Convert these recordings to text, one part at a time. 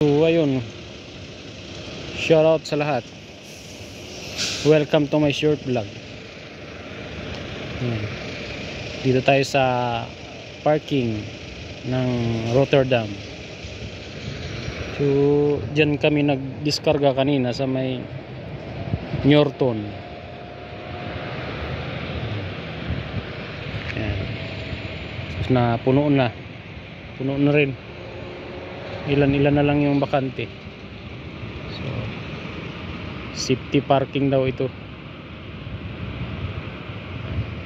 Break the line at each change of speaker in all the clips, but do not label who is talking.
So ayun, shoutout sa lahat. Welcome to my short vlog. Ayan. Dito tayo sa parking ng Rotterdam. So dyan kami nagdiskarga kanina sa may Norton. Ayan. Tapos na puno na rin. Ilan na lang yung bakante. So safety parking daw ito,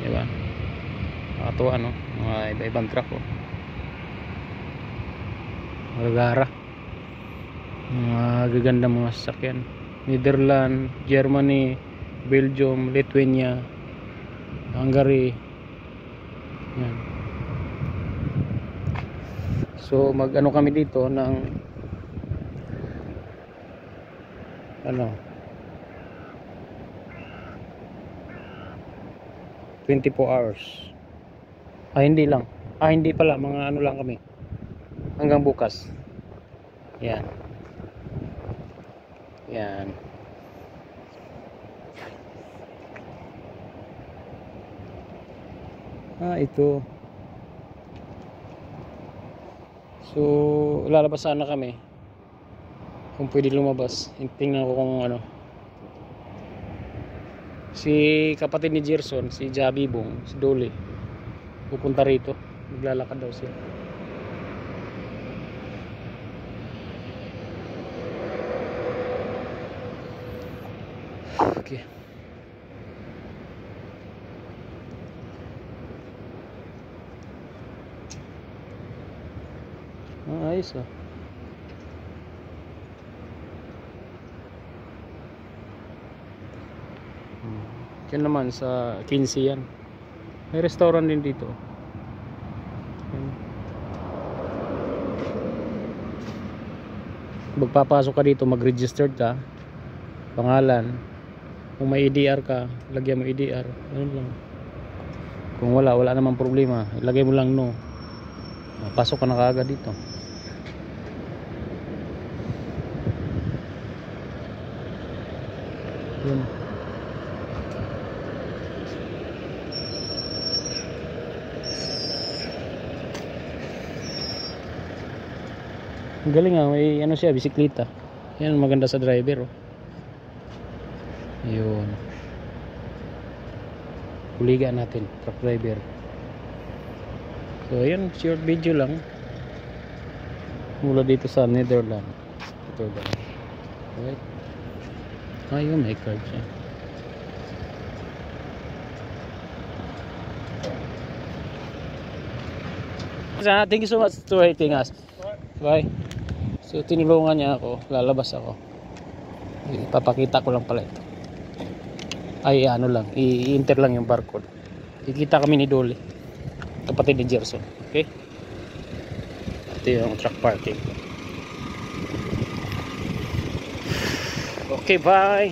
diba? Nakatuwa, no? Mga iba-ibang truck, oh. Magagara, mga gaganda mga sasakyan. Netherlands, Germany, Belgium, Lithuania, Hungary. Yan. So mag-ano kami dito ng 24 hours. Hindi lang. Hindi pala, mga ano lang kami. Hanggang bukas. Yan. Yan. Ito. So, lalabas sana kami. Kung pwede lumabas. Tingnan ko kung ano. Si kapatid ni Gerson, si Javi Bong, si Dole, pupunta rito. Maglalakad daw siya. Okay. Ayos, ah. Yan naman sa 15 yan. May restaurant din dito. Magpapasok ka dito, mag-registered ka, pangalan. Kung may EDR ka, lagyan mo EDR. Ganun lang. Kung wala namang problema, ilagay mo lang no. Pasok ka na kaagad dito. Yun. Galing, may ano siya, bisikleta. Yan, maganda sa driver, oh. Ayun. Kuligan natin, truck driver. So ayun, short video lang mula dito sa Netherlands. Right. Ayun, may card siya. Thank you so much to waiting us. Bye. So tinulungan niya ako, lalabas ako. Ipapakita ko lang pala ito. Ano lang, i-enter lang yung barcode. Kikita kami ni Dole, kapatid ni Gerson. Okay? Ito yung truck parking. Okay, bye.